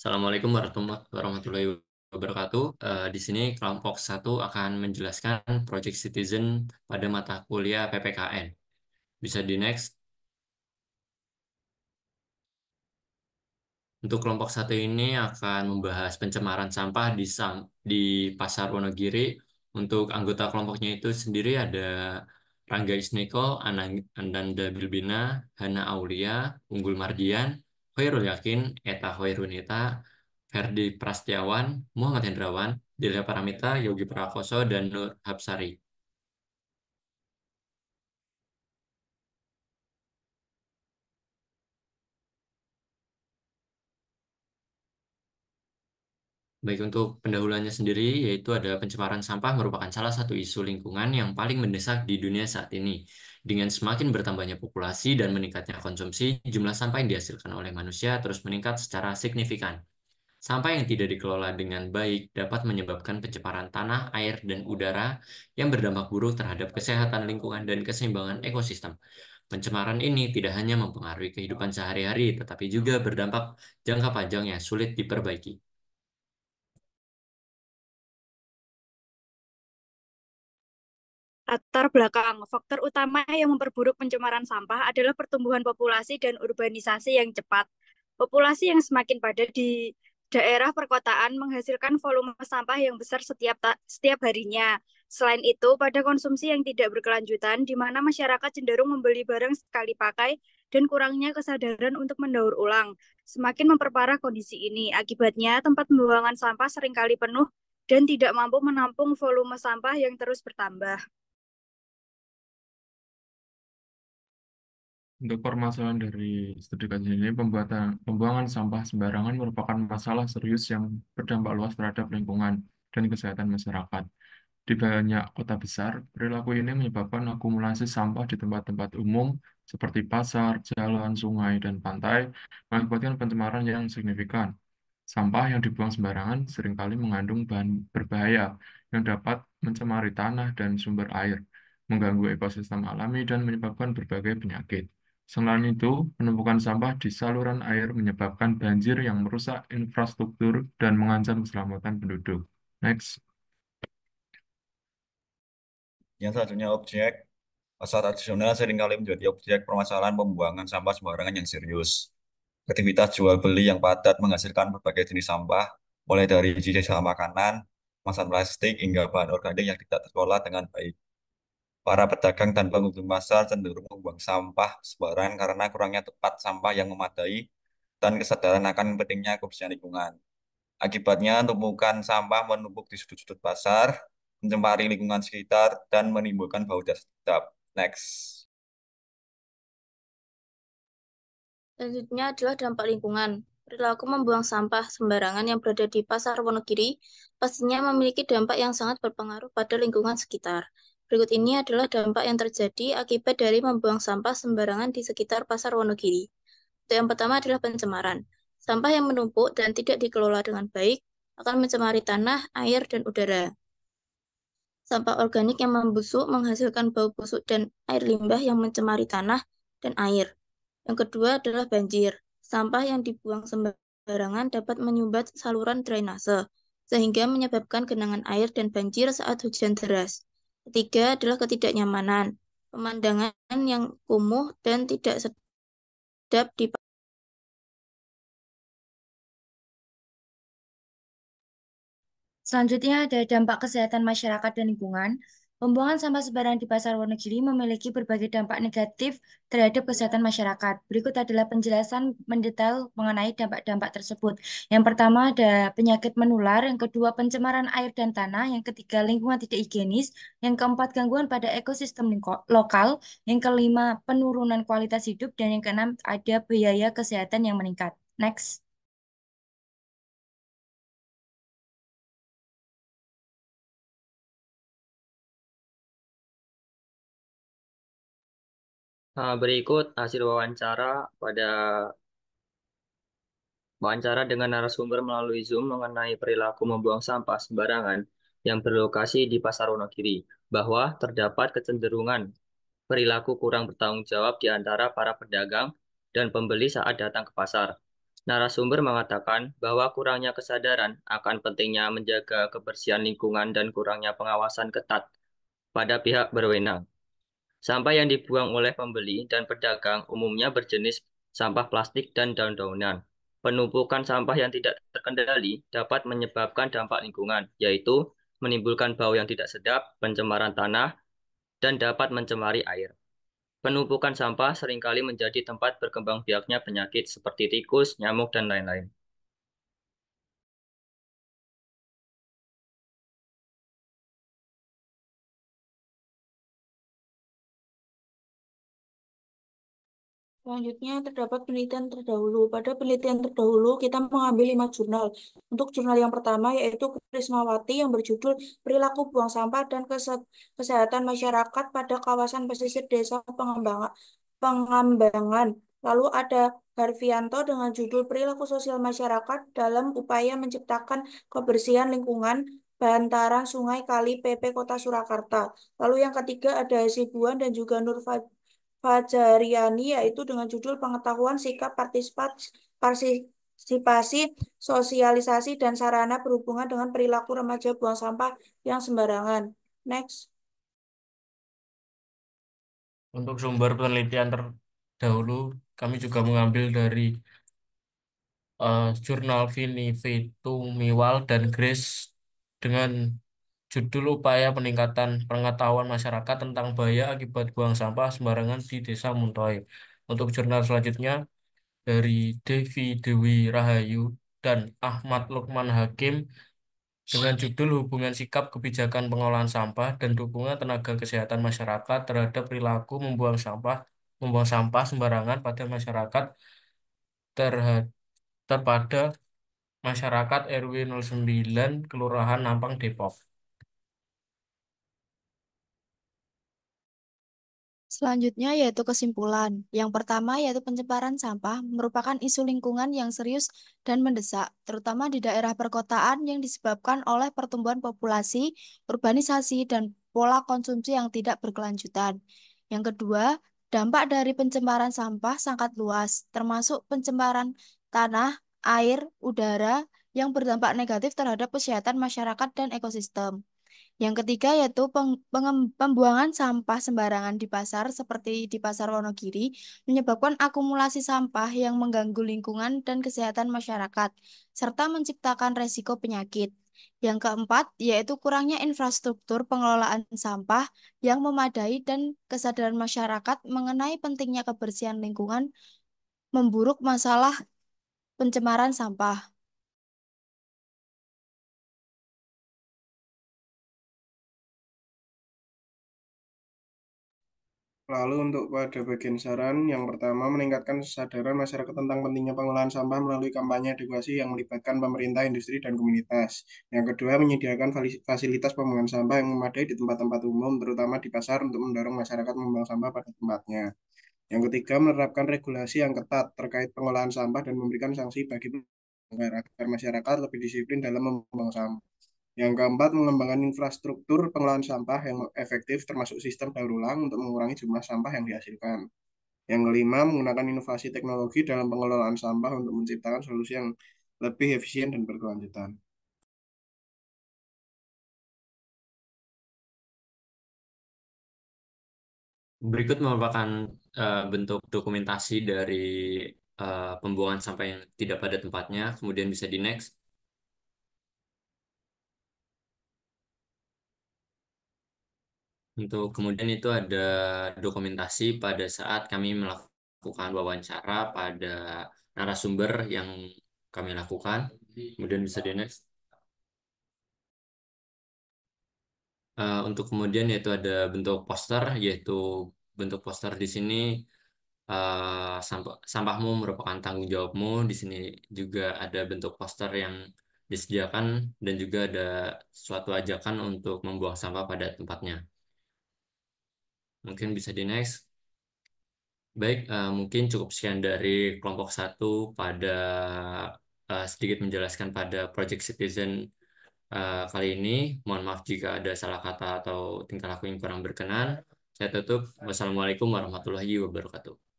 Assalamualaikum warahmatullahi wabarakatuh. Di sini kelompok satu akan menjelaskan Project Citizen pada mata kuliah PPKN. Bisa di next. Untuk kelompok satu ini akan membahas pencemaran sampah di Pasar Wonogiri. Untuk anggota kelompoknya itu sendiri ada Rangga Isniko, Ananda Bilbina, Hana Aulia, Unggul Mardian, Khairul Yakin, Eta Khairunita, Ferdi Prastiawan, Muhammad Hendrawan, Delia Paramita, Yogi Prakoso, dan Nur Hapsari. Baik, untuk pendahuluannya sendiri, yaitu ada pencemaran sampah merupakan salah satu isu lingkungan yang paling mendesak di dunia saat ini. Dengan semakin bertambahnya populasi dan meningkatnya konsumsi, jumlah sampah yang dihasilkan oleh manusia terus meningkat secara signifikan. Sampah yang tidak dikelola dengan baik dapat menyebabkan pencemaran tanah, air, dan udara yang berdampak buruk terhadap kesehatan lingkungan dan keseimbangan ekosistem. Pencemaran ini tidak hanya mempengaruhi kehidupan sehari-hari, tetapi juga berdampak jangka panjang yang sulit diperbaiki. Latar belakang, faktor utama yang memperburuk pencemaran sampah adalah pertumbuhan populasi dan urbanisasi yang cepat. Populasi yang semakin padat di daerah perkotaan menghasilkan volume sampah yang besar setiap harinya. Selain itu, pada konsumsi yang tidak berkelanjutan, di mana masyarakat cenderung membeli barang sekali pakai dan kurangnya kesadaran untuk mendaur ulang, semakin memperparah kondisi ini. Akibatnya, tempat pembuangan sampah seringkali penuh dan tidak mampu menampung volume sampah yang terus bertambah. Untuk permasalahan dari studi kajian ini, pembuangan sampah sembarangan merupakan masalah serius yang berdampak luas terhadap lingkungan dan kesehatan masyarakat. Di banyak kota besar, perilaku ini menyebabkan akumulasi sampah di tempat-tempat umum seperti pasar, jalan, sungai, dan pantai, mengakibatkan pencemaran yang signifikan. Sampah yang dibuang sembarangan seringkali mengandung bahan berbahaya yang dapat mencemari tanah dan sumber air, mengganggu ekosistem alami, dan menyebabkan berbagai penyakit. Selain itu, penumpukan sampah di saluran air menyebabkan banjir yang merusak infrastruktur dan mengancam keselamatan penduduk. Next. Yang selanjutnya objek. Pasar tradisional seringkali menjadi objek permasalahan pembuangan sampah sembarangan yang serius. Aktivitas jual beli yang padat menghasilkan berbagai jenis sampah, mulai dari sisa makanan, kemasan plastik, hingga bahan organik yang tidak terkelola dengan baik. Para pedagang dan pengunjung pasar cenderung membuang sampah sembarangan karena kurangnya tempat sampah yang memadai dan kesadaran akan pentingnya kebersihan lingkungan. Akibatnya, tumpukan sampah menumpuk di sudut-sudut pasar, mencemari lingkungan sekitar, dan menimbulkan bau dan sedap. Next. Selanjutnya adalah dampak lingkungan. Perilaku membuang sampah sembarangan yang berada di Pasar Wonogiri pastinya memiliki dampak yang sangat berpengaruh pada lingkungan sekitar. Berikut ini adalah dampak yang terjadi akibat dari membuang sampah sembarangan di sekitar Pasar Wonogiri. Yang pertama adalah pencemaran. Sampah yang menumpuk dan tidak dikelola dengan baik akan mencemari tanah, air, dan udara. Sampah organik yang membusuk menghasilkan bau busuk dan air limbah yang mencemari tanah dan air. Yang kedua adalah banjir. Sampah yang dibuang sembarangan dapat menyumbat saluran drainase, sehingga menyebabkan genangan air dan banjir saat hujan deras. Ketiga adalah ketidaknyamanan. Pemandangan yang kumuh dan tidak sedap di. Selanjutnya ada dampak kesehatan masyarakat dan lingkungan. Pembuangan sampah sembarangan di Pasar Wonogiri memiliki berbagai dampak negatif terhadap kesehatan masyarakat. Berikut adalah penjelasan mendetail mengenai dampak-dampak tersebut. Yang pertama ada penyakit menular, yang kedua pencemaran air dan tanah, yang ketiga lingkungan tidak higienis, yang keempat gangguan pada ekosistem lokal, yang kelima penurunan kualitas hidup, dan yang keenam ada biaya kesehatan yang meningkat. Next. Berikut hasil wawancara dengan narasumber melalui Zoom mengenai perilaku membuang sampah sembarangan yang berlokasi di Pasar Wonogiri, bahwa terdapat kecenderungan perilaku kurang bertanggung jawab di antara para pedagang dan pembeli saat datang ke pasar. Narasumber mengatakan bahwa kurangnya kesadaran akan pentingnya menjaga kebersihan lingkungan dan kurangnya pengawasan ketat pada pihak berwenang. Sampah yang dibuang oleh pembeli dan pedagang umumnya berjenis sampah plastik dan daun-daunan. Penumpukan sampah yang tidak terkendali dapat menyebabkan dampak lingkungan, yaitu menimbulkan bau yang tidak sedap, pencemaran tanah, dan dapat mencemari air. Penumpukan sampah seringkali menjadi tempat berkembang biaknya penyakit seperti tikus, nyamuk, dan lain-lain. Selanjutnya terdapat penelitian terdahulu. Pada penelitian terdahulu kita mengambil 5 jurnal. Untuk jurnal yang pertama yaitu Krismawati yang berjudul Perilaku Buang Sampah dan Kesehatan Masyarakat pada Kawasan Pesisir Desa Pengambangan. Lalu ada Harvianto dengan judul Perilaku Sosial Masyarakat dalam Upaya Menciptakan Kebersihan Lingkungan Bantaran Sungai Kali PP Kota Surakarta. Lalu yang ketiga ada Hasibuan dan juga Nur Fajariani yaitu dengan judul Pengetahuan Sikap Partisipasi Sosialisasi dan Sarana Berhubungan dengan Perilaku Remaja Buang Sampah yang Sembarangan. Next. Untuk sumber penelitian terdahulu, kami juga mengambil dari jurnal Vini Veitumiwal dan Grace dengan judul Upaya Peningkatan Pengetahuan Masyarakat tentang Bahaya Akibat Buang Sampah Sembarangan di Desa Muntoy. Untuk jurnal selanjutnya dari Devi Dewi Rahayu dan Ahmad Lukman Hakim dengan judul Hubungan Sikap Kebijakan Pengolahan Sampah dan Dukungan Tenaga Kesehatan Masyarakat terhadap Perilaku Membuang sampah sembarangan pada masyarakat terhadap terpada masyarakat RW 09 Kelurahan Nampang Depok. Selanjutnya yaitu kesimpulan. Yang pertama yaitu pencemaran sampah merupakan isu lingkungan yang serius dan mendesak, terutama di daerah perkotaan yang disebabkan oleh pertumbuhan populasi, urbanisasi, dan pola konsumsi yang tidak berkelanjutan. Yang kedua, dampak dari pencemaran sampah sangat luas, termasuk pencemaran tanah, air, udara, yang berdampak negatif terhadap kesehatan masyarakat dan ekosistem. Yang ketiga yaitu pembuangan sampah sembarangan di pasar seperti di Pasar Wonogiri menyebabkan akumulasi sampah yang mengganggu lingkungan dan kesehatan masyarakat serta menciptakan resiko penyakit. Yang keempat yaitu kurangnya infrastruktur pengelolaan sampah yang memadai dan kesadaran masyarakat mengenai pentingnya kebersihan lingkungan memburuk masalah pencemaran sampah. Lalu untuk pada bagian saran, yang pertama meningkatkan kesadaran masyarakat tentang pentingnya pengolahan sampah melalui kampanye edukasi yang melibatkan pemerintah, industri, dan komunitas. Yang kedua, menyediakan fasilitas pembuangan sampah yang memadai di tempat-tempat umum, terutama di pasar untuk mendorong masyarakat membuang sampah pada tempatnya. Yang ketiga, menerapkan regulasi yang ketat terkait pengolahan sampah dan memberikan sanksi bagi pelanggar agar masyarakat lebih disiplin dalam membuang sampah. Yang keempat, mengembangkan infrastruktur pengelolaan sampah yang efektif termasuk sistem daur ulang untuk mengurangi jumlah sampah yang dihasilkan. Yang kelima, menggunakan inovasi teknologi dalam pengelolaan sampah untuk menciptakan solusi yang lebih efisien dan berkelanjutan. Berikut merupakan bentuk dokumentasi dari pembuangan sampah yang tidak pada tempatnya. Kemudian bisa di next. Untuk kemudian itu ada dokumentasi pada saat kami melakukan wawancara pada narasumber yang kami lakukan. Kemudian bisa di next. Untuk kemudian yaitu ada bentuk poster, yaitu bentuk poster di sini sampahmu merupakan tanggung jawabmu. Di sini juga ada bentuk poster yang disediakan dan juga ada suatu ajakan untuk membuang sampah pada tempatnya. Mungkin bisa di next. Baik, mungkin cukup sekian dari kelompok 1 pada sedikit menjelaskan pada Project Citizen kali ini. Mohon maaf jika ada salah kata atau tingkah laku yang kurang berkenan. Saya tutup. Wassalamualaikum warahmatullahi wabarakatuh.